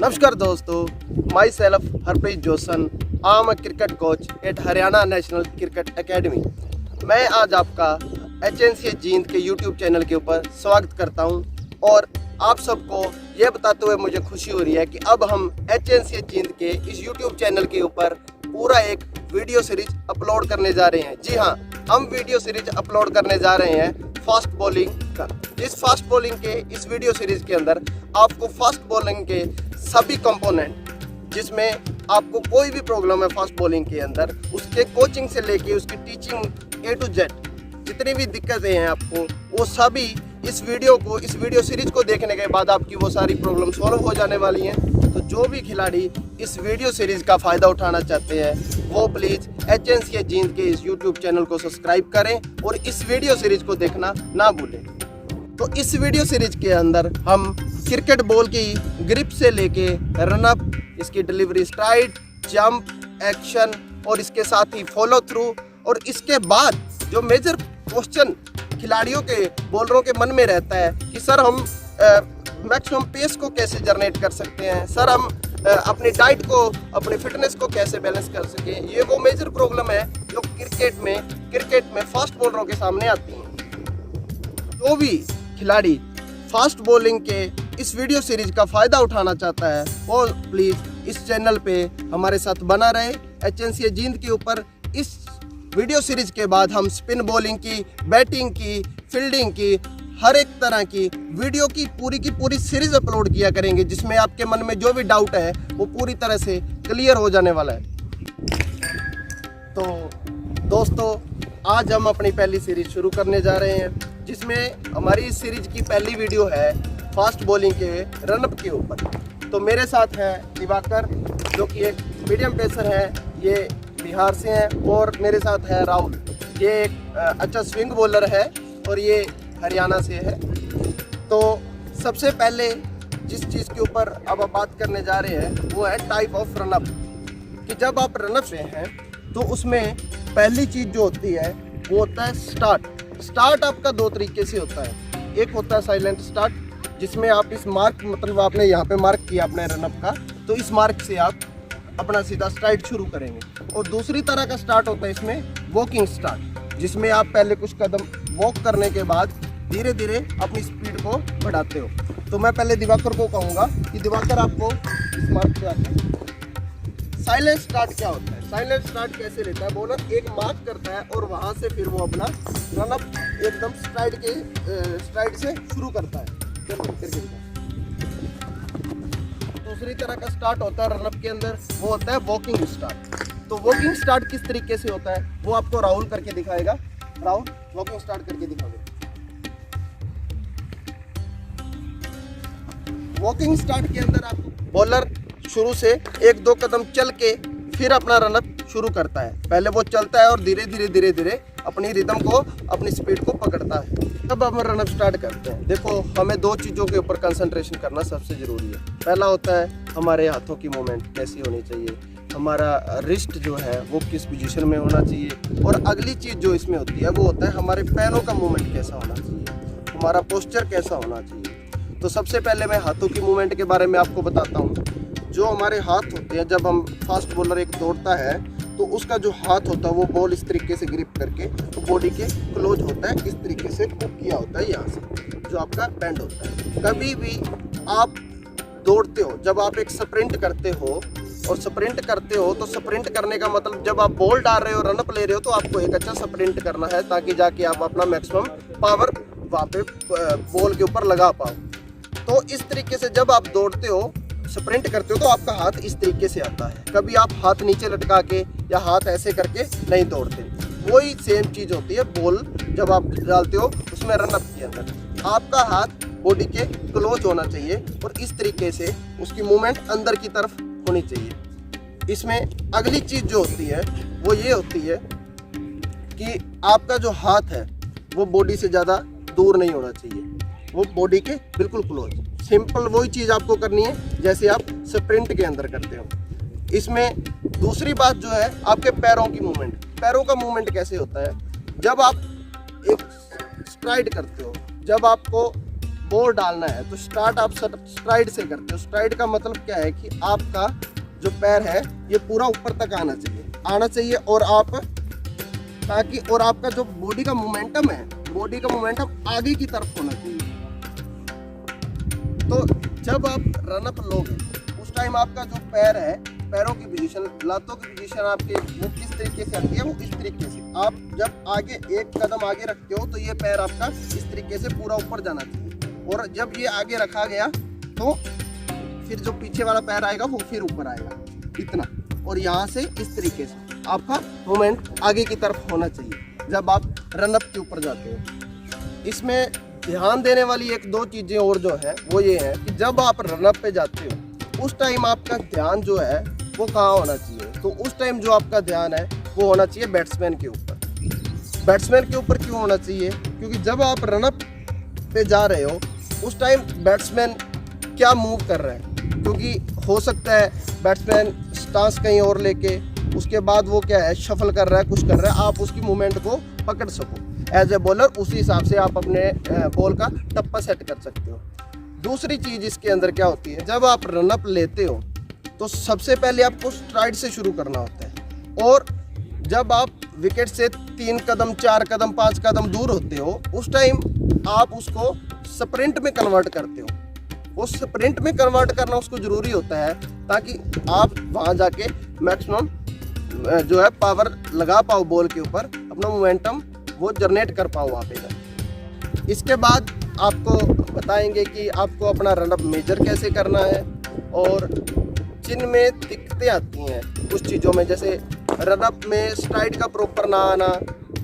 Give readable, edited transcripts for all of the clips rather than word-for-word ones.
नमस्कार दोस्तों, myself Harpreet Josan, I am a cricket coach at Haryana national cricket academy. मैं आज आपका HNCA जींद के YouTube चैनल के ऊपर स्वागत करता हूं और आप सबको ये बताते हुए मुझे खुशी हो रही है कि अब हम HNCA जींद के इस YouTube चैनल के ऊपर पूरा एक वीडियो सीरीज अपलोड करने जा रहे हैं। जी हाँ, हम वीडियो सीरीज अपलोड करने जा रहे हैं फास्ट बॉलिंग का। इस फास्ट बॉलिंग के इस वीडियो सीरीज के अंदर आपको फास्ट बॉलिंग के सभी कंपोनेंट, जिसमें आपको कोई भी प्रॉब्लम है फास्ट बॉलिंग के अंदर, उसके कोचिंग से लेके उसकी टीचिंग A to Z, जितनी भी दिक्कतें हैं आपको, वो सभी इस वीडियो सीरीज को देखने के बाद आपकी वो सारी प्रॉब्लम सॉल्व हो जाने वाली हैं। तो जो भी खिलाड़ी इस वीडियो सीरीज का फ़ायदा उठाना चाहते हैं वो प्लीज़ HNCA जींद के इस YouTube चैनल को सब्सक्राइब करें और इस वीडियो सीरीज को देखना ना भूलें। तो इस वीडियो सीरीज के अंदर हम क्रिकेट बॉल की ग्रिप से लेके रनअप, इसकी डिलीवरी स्ट्राइड, जंप, एक्शन और इसके साथ ही फॉलो थ्रू, और इसके बाद जो मेजर क्वेश्चन खिलाड़ियों के बॉलरों के मन में रहता है कि सर हम मैक्सिमम पेस को कैसे जनरेट कर सकते हैं, सर हम अपनी डाइट को, अपनी फिटनेस को कैसे बैलेंस कर सकें, ये वो मेजर प्रॉब्लम है जो क्रिकेट में फास्ट बॉलरों के सामने आती हैं। जो भी खिलाड़ी फास्ट बॉलिंग के इस वीडियो सीरीज का फ़ायदा उठाना चाहता है वो प्लीज़ इस चैनल पे हमारे साथ बना रहे। HNCA जींद के ऊपर इस वीडियो सीरीज के बाद हम स्पिन बॉलिंग की, बैटिंग की, फील्डिंग की, हर एक तरह की वीडियो की पूरी सीरीज अपलोड किया करेंगे, जिसमें आपके मन में जो भी डाउट है वो पूरी तरह से क्लियर हो जाने वाला है। तो दोस्तों, आज हम अपनी पहली सीरीज शुरू करने जा रहे हैं, जिसमें हमारी इस सीरीज की पहली वीडियो है फास्ट बॉलिंग के रनअप के ऊपर। तो मेरे साथ है दिवाकर, जो कि एक मीडियम पेसर है, ये बिहार से हैं, और मेरे साथ है राहुल, ये एक अच्छा स्विंग बॉलर है और ये हरियाणा से है। तो सबसे पहले जिस चीज़ के ऊपर अब आप बात करने जा रहे हैं वो है टाइप ऑफ रनअप, कि जब आप रनअप में हैं तो उसमें पहली चीज़ जो होती है वो होता है स्टार्ट आपका दो तरीके से होता है। एक होता है साइलेंट स्टार्ट, जिसमें आप इस मार्क, मतलब आपने यहाँ पे मार्क किया अपने रनअप का, तो इस मार्क से आप अपना सीधा स्ट्राइड शुरू करेंगे। और दूसरी तरह का स्टार्ट होता है इसमें वॉकिंग स्टार्ट, जिसमें आप पहले कुछ कदम वॉक करने के बाद धीरे धीरे अपनी स्पीड को बढ़ाते हो। तो मैं पहले दिवाकर को कहूँगा कि दिवाकर आपको इस मार्क पे आके साइलेंट स्टार्ट क्या होता है, साइलेंट स्टार्ट कैसे लेता है। बॉलर एक मार्क करता है और वहाँ से फिर वो अपना रनअप एकदम स्ट्राइड से शुरू करता है। दूसरी तरह का स्टार्ट होता है रनअप के अंदर, वो होता है वॉकिंग स्टार्ट। तो वॉकिंग स्टार्ट किस तरीके से होता है वो आपको राहुल करके दिखाएगा। राहुल, वॉकिंग स्टार्ट करके दिखाओगे। वॉकिंग स्टार्ट के अंदर आपको बॉलर शुरू से एक दो कदम चल के फिर अपना रनअप शुरू करता है। पहले वो चलता है और धीरे धीरे अपनी रिदम को, अपनी स्पीड को पकड़ता है। तब हम रनअप स्टार्ट करते हैं। देखो, हमें दो चीज़ों के ऊपर कंसंट्रेशन करना सबसे ज़रूरी है। पहला होता है हमारे हाथों की मूवमेंट कैसी होनी चाहिए, हमारा रिस्ट जो है वो किस पोजीशन में होना चाहिए, और अगली चीज़ जो इसमें होती है वो होता है हमारे पैरों का मूवमेंट कैसा होना चाहिए, हमारा पोस्चर कैसा होना चाहिए। तो सबसे पहले मैं हाथों की मूवमेंट के बारे में आपको बताता हूँ। जो हमारे हाथ होते हैं, जब हम फास्ट बॉलर एक दौड़ता है तो उसका जो हाथ होता है वो बॉल इस तरीके से ग्रिप करके तो बॉडी के क्लोज होता है, इस तरीके से हुक किया होता है यहाँ से, जो आपका बैंड होता है। कभी भी आप दौड़ते हो, जब आप एक स्प्रिंट करते हो और स्प्रिंट करते हो, तो स्प्रिंट करने का मतलब जब आप बॉल डाल रहे हो, रनअप ले रहे हो, तो आपको एक अच्छा स्प्रिंट करना है, ताकि जाके आप अपना मैक्सिमम पावर वहाँ पे बॉल के ऊपर लगा पाओ। तो इस तरीके से जब आप दौड़ते हो, स्प्रिंट करते हो, तो आपका हाथ इस तरीके से आता है। कभी आप हाथ नीचे लटका के या हाथ ऐसे करके नहीं दौड़ते। वही सेम चीज़ होती है बॉल जब आप डालते हो उसमें रनअप के अंदर, आपका हाथ बॉडी के क्लोज होना चाहिए और इस तरीके से उसकी मूवमेंट अंदर की तरफ होनी चाहिए। इसमें अगली चीज़ जो होती है वो ये होती है कि आपका जो हाथ है वो बॉडी से ज़्यादा दूर नहीं होना चाहिए, वो बॉडी के बिल्कुल क्लोज। सिंपल वही चीज़ आपको करनी है जैसे आप स्प्रिंट के अंदर करते हो। इसमें दूसरी बात जो है आपके पैरों की मूवमेंट। पैरों का मूवमेंट कैसे होता है, जब आप एक स्ट्राइड करते हो, जब आपको बॉल डालना है तो स्टार्ट आप स्ट्राइड से करते हो। स्ट्राइड का मतलब क्या है कि आपका जो पैर है ये पूरा ऊपर तक आना चाहिए और आपका जो बॉडी का मोमेंटम है, बॉडी का मोमेंटम आगे की तरफ होना चाहिए। तो जब आप रनअप लोगे उस टाइम आपका जो पैर है, पैरों की पोजीशन, लातों की पोजीशन आपके वो किस तरीके से आती है, वो इस तरीके से। आप जब आगे एक कदम आगे रखते हो तो ये पैर आपका इस तरीके से पूरा ऊपर जाना चाहिए, और जब ये आगे रखा गया तो फिर जो पीछे वाला पैर आएगा वो फिर ऊपर आएगा इतना, और यहाँ से इस तरीके से आपका मूवमेंट आगे की तरफ होना चाहिए जब आप रनअप के ऊपर जाते हो। इसमें ध्यान देने वाली एक दो चीज़ें और जो है वो ये है कि जब आप रनअप पे जाते हो उस टाइम आपका ध्यान जो है वो कहाँ होना चाहिए, तो उस टाइम जो आपका ध्यान है वो होना चाहिए बैट्समैन के ऊपर। बैट्समैन के ऊपर क्यों होना चाहिए, क्योंकि जब आप रनअप पे जा रहे हो उस टाइम बैट्समैन क्या मूव कर रहा है, क्योंकि हो सकता है बैट्समैन स्टांस कहीं और लेके उसके बाद वो क्या है शफल कर रहा है, कुछ कर रहा है, आप उसकी मूवमेंट को पकड़ सको एज ए बॉलर, उसी हिसाब से आप अपने बॉल का टप्पा सेट कर सकते हो। दूसरी चीज़ इसके अंदर क्या होती है, जब आप रनअप लेते हो तो सबसे पहले आपको स्ट्राइड से शुरू करना होता है, और जब आप विकेट से 3 कदम 4 कदम 5 कदम दूर होते हो उस टाइम आप उसको स्प्रिंट में कन्वर्ट करते हो। उस स्प्रिंट में कन्वर्ट करना उसको ज़रूरी होता है ताकि आप वहाँ जाके मैक्सिमम जो है पावर लगा पाओ बॉल के ऊपर, अपना मोमेंटम वो जनरेट कर पाओ वहाँ पे। इसके बाद आपको बताएंगे कि आपको अपना रनअप मेजर कैसे करना है, और जिनमें दिक्कतें आती हैं कुछ चीज़ों में, जैसे रनअप में स्ट्राइड का प्रॉपर ना आना,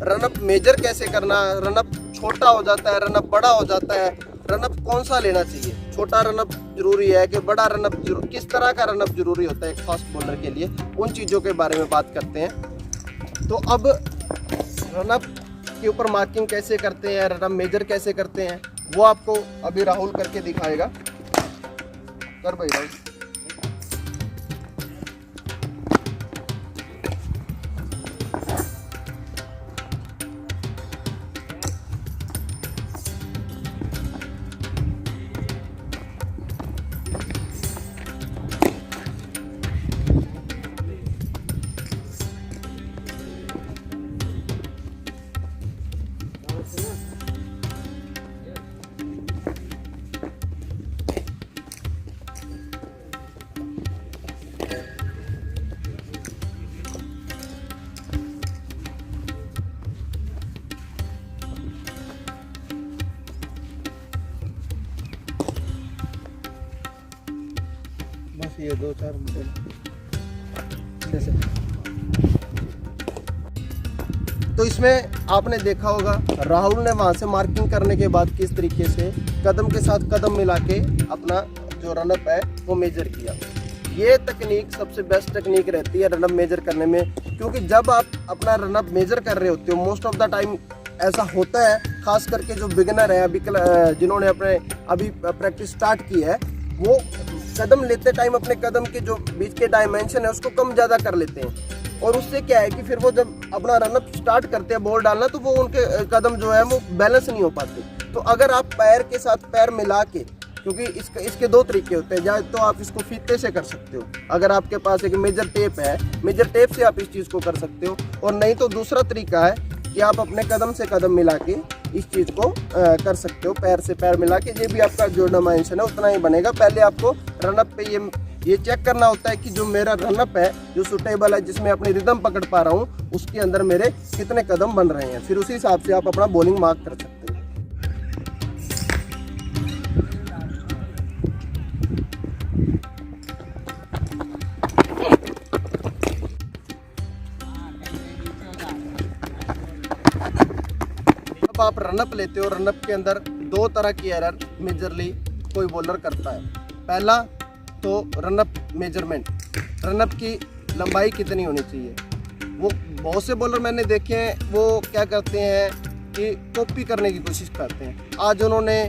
रनअप मेजर कैसे करना, रनअप छोटा हो जाता है, रनअप बड़ा हो जाता है, रनअप कौन सा लेना चाहिए, छोटा रनअप जरूरी है कि बड़ा रनअप जरूरी, किस तरह का रनअप जरूरी होता है एक फास्ट बॉलर के लिए, उन चीज़ों के बारे में बात करते हैं। तो अब रनअप के ऊपर मार्किंग कैसे करते हैं, रनअप मेजर कैसे करते हैं, वो आपको अभी राहुल करके दिखाएगा। कर भाई राहुल। बस ये 2-4 जैसे। तो इसमें आपने देखा होगा राहुल ने वहाँ से मार्किंग करने के बाद किस तरीके से कदम के साथ कदम मिला के अपना जो रनअप है वो मेजर किया। ये तकनीक सबसे बेस्ट तकनीक रहती है रनअप मेजर करने में, क्योंकि जब आप अपना रनअप मेजर कर रहे होते हो मोस्ट ऑफ द टाइम ऐसा होता है, खास करके जो बिगिनर है अभी जिन्होंने अपने अभी प्रैक्टिस स्टार्ट की है, वो कदम लेते टाइम अपने कदम के जो बीच के डायमेंशन है उसको कम ज़्यादा कर लेते हैं, और उससे क्या है कि फिर वो जब अपना रनअप स्टार्ट करते हैं बॉल डालना तो वो उनके कदम जो है वो बैलेंस नहीं हो पाते। तो अगर आप पैर के साथ पैर मिला के, क्योंकि इसके 2 तरीके होते हैं, या तो आप इसको फीते से कर सकते हो, अगर आपके पास एक मेजर टेप है, मेजर टेप से आप इस चीज़ को कर सकते हो, और नहीं तो दूसरा तरीका है कि आप अपने कदम से कदम मिला के इस चीज़ को कर सकते हो, पैर से पैर मिला के। ये भी आपका जो डायमेंशन है उतना ही बनेगा। पहले आपको रनअप पे ये चेक करना होता है कि जो मेरा रनअप है जो सूटेबल है, जिसमें अपनी रिदम पकड़ पा रहा हूँ, उसके अंदर मेरे कितने कदम बन रहे हैं, फिर उसी हिसाब से आप अपना बॉलिंग मार्क कर सकते हो। जब आप रनअप लेते हो, रनअप के अंदर 2 तरह की एरर मेजरली कोई बॉलर करता है। पहला तो रनअप मेजरमेंट, रनअप की लंबाई कितनी होनी चाहिए। वो बहुत से बॉलर मैंने देखे हैं वो क्या करते हैं कि कॉपी करने की कोशिश करते हैं। आज उन्होंने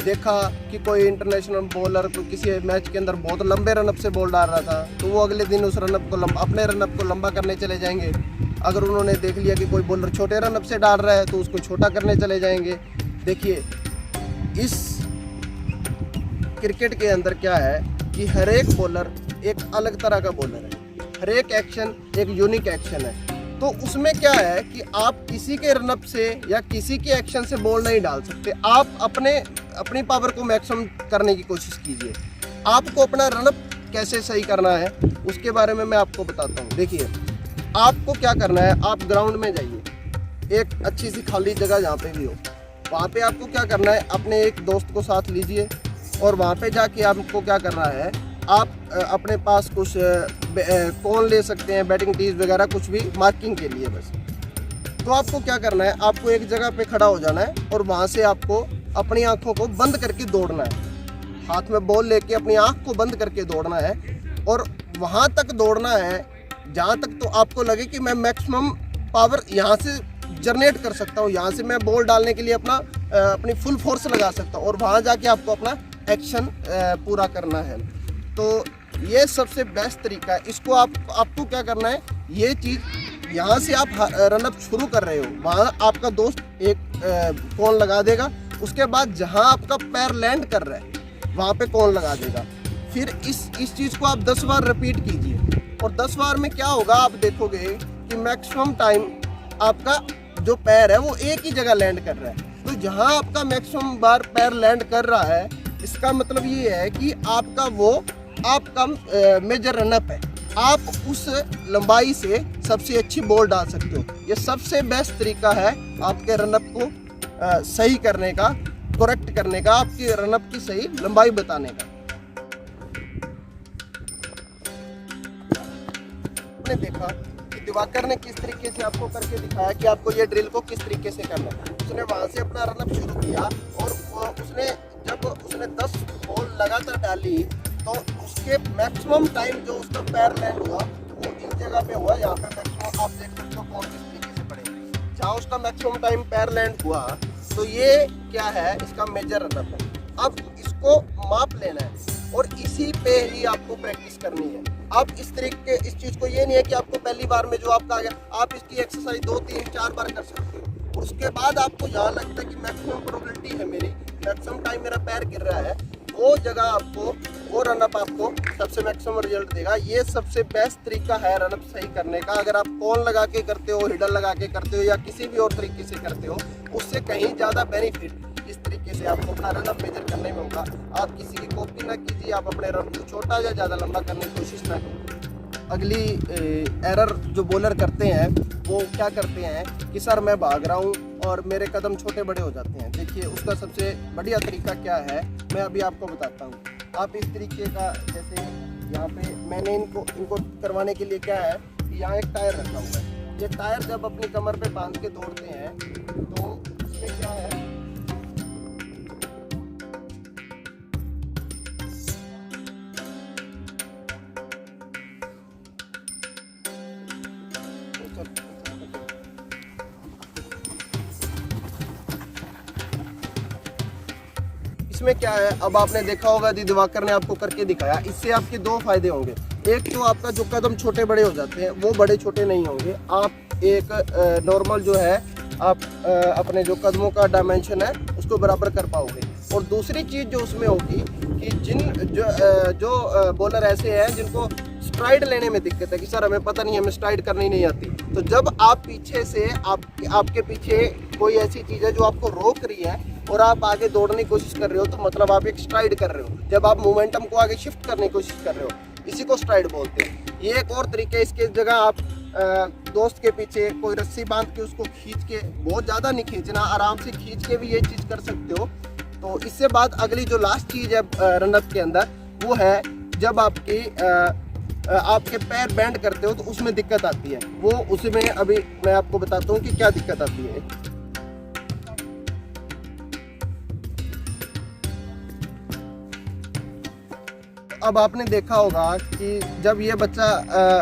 देखा कि कोई इंटरनेशनल बॉलर को किसी मैच के अंदर बहुत लंबे रनअप से बॉल डाल रहा था, तो वो अगले दिन उस रनअप को अपने रनअप को लंबा करने चले जाएंगे। अगर उन्होंने देख लिया कि कोई बॉलर छोटे रनअप से डाल रहा है तो उसको छोटा करने चले जाएंगे। देखिए, इस क्रिकेट के अंदर क्या है कि हर एक बॉलर एक अलग तरह का बॉलर है, हर एक एक्शन एक यूनिक एक्शन है। तो उसमें क्या है कि आप किसी के रनअप से या किसी के एक्शन से बॉल नहीं डाल सकते। आप अपनी पावर को मैक्सिमम करने की कोशिश कीजिए। आपको अपना रनअप कैसे सही करना है उसके बारे में मैं आपको बताता हूँ। देखिए, आपको क्या करना है, आप ग्राउंड में जाइए, एक अच्छी सी खाली जगह जहाँ पे भी हो, वहाँ पे आपको क्या करना है, अपने एक दोस्त को साथ लीजिए और वहाँ पे जाके आपको क्या करना है, आप अपने पास कुछ कौन ले सकते हैं, बैटिंग टीज वगैरह कुछ भी मार्किंग के लिए बस। तो आपको क्या करना है, आपको एक जगह पे खड़ा हो जाना है और वहाँ से आपको अपनी आंखों को बंद करके दौड़ना है। हाथ में बॉल लेके अपनी आंख को बंद करके दौड़ना है और वहाँ तक दौड़ना है जहाँ तक तो आपको लगे कि मैं मैक्सिमम पावर यहाँ से जनरेट कर सकता हूँ, यहाँ से मैं बॉल डालने के लिए अपनी फुल फोर्स लगा सकता हूँ, और वहाँ जाके आपको अपना एक्शन पूरा करना है। तो ये सबसे बेस्ट तरीका है। इसको आपको क्या करना है, ये चीज़ यहाँ से आप रनअप शुरू कर रहे हो, वहाँ आपका दोस्त एक कौन लगा देगा, उसके बाद जहाँ आपका पैर लैंड कर रहा है वहाँ पे कौन लगा देगा। फिर इस चीज़ को आप 10 बार रिपीट कीजिए और 10 बार में क्या होगा, आप देखोगे कि मैक्सिमम टाइम आपका जो पैर है वो एक ही जगह लैंड कर रहा है। तो जहाँ आपका मैक्सिमम बार पैर लैंड कर रहा है, इसका मतलब ये है कि आपका मेजर रनअप है, आप उस लंबाई से सबसे अच्छी बॉल डाल सकते हो। ये सबसे बेस्ट तरीका है आपके रनअप को सही करने का, करेक्ट करने का, आपके रनअप की सही लंबाई बताने का। आपने देखा कि दिवाकर ने किस तरीके से आपको करके दिखाया कि आपको ये ड्रिल को किस तरीके से करना है। उसने वहाँ से अपना रनअप शुरू किया और जब उसने 10 बॉल लगातार डाली तो उसके मैक्सिमम टाइम जो उसका पैर लैंड हुआ वो इस जगह पे हुआ। यहाँ पे मैक्सिमम आप देख सकते हो कौन किस तरीके से पड़े, जहाँ उसका मैक्सिमम टाइम पैर लैंड हुआ। तो ये क्या है, इसका मेजर रनअप है। अब इसको माप लेना है और इसी पे ही आपको प्रैक्टिस करनी है। आप इस चीज़ को ये नहीं है कि आपको पहली बार में जो आपका आ गया, आप इसकी एक्सरसाइज 2, 3, 4 बार कर सकते हो। उसके बाद आपको यहाँ लगता है कि मैक्सिमम प्रोबेबिलिटी है मेरी, मैक्सिमम टाइम मेरा पैर गिर रहा है, वो जगह आपको वो रनअप आपको सबसे मैक्सिमम रिजल्ट देगा। ये सबसे बेस्ट तरीका है रनअप सही करने का। अगर आप कॉन लगा के करते हो, हिडन लगा के करते हो या किसी भी और तरीके से करते हो, उससे कहीं ज़्यादा बेनिफिट इस तरीके से आपको अपना रनअप मेजर करने में होगा। आप किसी की कॉपी ना कीजिए, आप अपने रन को छोटा या ज़्यादा लंबा करने की कोशिश ना करें। अगली एरर जो बॉलर करते हैं वो क्या करते हैं कि सर मैं भाग रहा हूँ और मेरे कदम छोटे बड़े हो जाते हैं। देखिए, उसका सबसे बढ़िया तरीका क्या है, मैं अभी आपको बताता हूँ। आप इस तरीके का, जैसे यहाँ पे मैंने इनको करवाने के लिए क्या है कि यहाँ एक टायर रखा हुआ है। ये टायर जब अपनी कमर पे बांध के दौड़ते हैं तो उसमें क्या है, इसमें क्या है, अब आपने देखा होगा दिवाकर ने आपको करके दिखाया। इससे आपके 2 फायदे होंगे। एक तो आपका जो कदम छोटे बड़े हो जाते हैं वो बड़े छोटे नहीं होंगे। आप एक नॉर्मल जो है आप अपने जो कदमों का डायमेंशन है उसको बराबर कर पाओगे। और दूसरी चीज़ जो उसमें होगी कि जो बॉलर ऐसे हैं जिनको स्ट्राइड लेने में दिक्कत है कि सर हमें पता नहीं, हमें स्ट्राइड करनी नहीं आती, तो जब आप पीछे से आपके पीछे कोई ऐसी चीज़ है जो आपको रोक रही है और आप आगे दौड़ने की कोशिश कर रहे हो, तो मतलब आप एक स्ट्राइड कर रहे हो। जब आप मोमेंटम को आगे शिफ्ट करने की कोशिश कर रहे हो, इसी को स्ट्राइड बोलते हैं। ये एक और तरीका है। इसके जगह आप दोस्त के पीछे कोई रस्सी बांध के उसको खींच के, बहुत ज़्यादा नहीं खींचना, आराम से खींच के भी ये चीज़ कर सकते हो। तो इससे बाद अगली जो लास्ट चीज़ है रनअप के अंदर, वो है जब आपके पैर बेंड करते हो तो उसमें दिक्कत आती है। वो उसमें अभी मैं आपको बताता हूँ कि क्या दिक्कत आती है। अब आपने देखा होगा कि जब ये बच्चा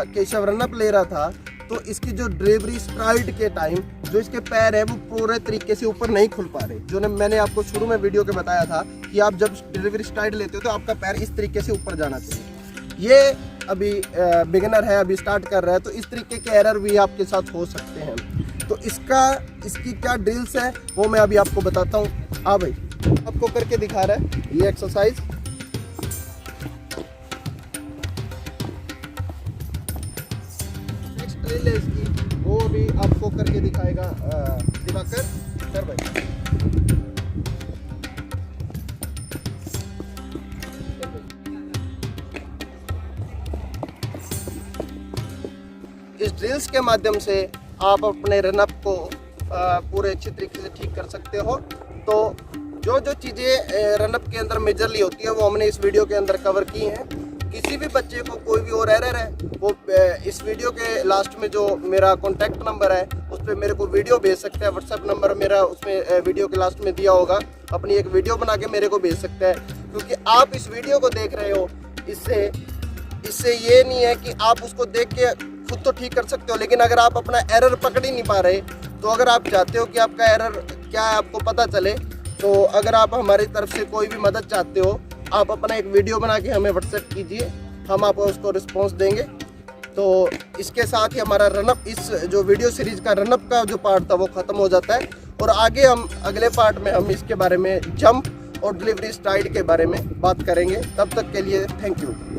केशव रनअप ले रहा था तो इसकी जो डिलीवरी स्ट्राइड के टाइम जो इसके पैर है वो पूरे तरीके से ऊपर नहीं खुल पा रहे। जो मैंने आपको शुरू में वीडियो के बताया था कि आप जब डिलीवरी स्ट्राइड लेते हो तो आपका पैर इस तरीके से ऊपर जाना चाहिए। ये अभी बिगिनर है, अभी स्टार्ट कर रहा है, तो इस तरीके के एरर भी आपके साथ हो सकते हैं। तो इसकी क्या ड्रिल्स है वो मैं अभी आपको बताता हूँ। हाँ भाई, आपको करके दिखा रहा है ये एक्सरसाइज। ड्रिल है इसकी, वो भी आपको करके दिखाएगा दिवाकर सर भाई। इस ड्रिल्स के माध्यम से आप अपने रनअप को पूरे अच्छी तरीके से ठीक कर सकते हो। तो जो जो चीज़ें रनअप के अंदर मेजरली होती है वो हमने इस वीडियो के अंदर कवर की हैं। किसी भी बच्चे को कोई भी और एरर है वो इस वीडियो के लास्ट में जो मेरा कॉन्टैक्ट नंबर है उस पर मेरे को वीडियो भेज सकते हैं। व्हाट्सएप नंबर मेरा उसमें वीडियो के लास्ट में दिया होगा, अपनी एक वीडियो बना के मेरे को भेज सकते हैं। क्योंकि आप इस वीडियो को देख रहे हो, इससे ये नहीं है कि आप उसको देख के खुद तो ठीक कर सकते हो, लेकिन अगर आप अपना एरर पकड़ ही नहीं पा रहे, तो अगर आप चाहते हो कि आपका एरर क्या है आपको पता चले, तो अगर आप हमारी तरफ से कोई भी मदद चाहते हो, आप अपना एक वीडियो बना के हमें व्हाट्सएप कीजिए, हम आपको उसको रिस्पॉन्स देंगे। तो इसके साथ ही हमारा रनअप, इस जो वीडियो सीरीज का रनअप का जो पार्ट था वो ख़त्म हो जाता है। और आगे हम अगले पार्ट में हम इसके बारे में जंप और डिलीवरी स्टाइल के बारे में बात करेंगे। तब तक के लिए थैंक यू।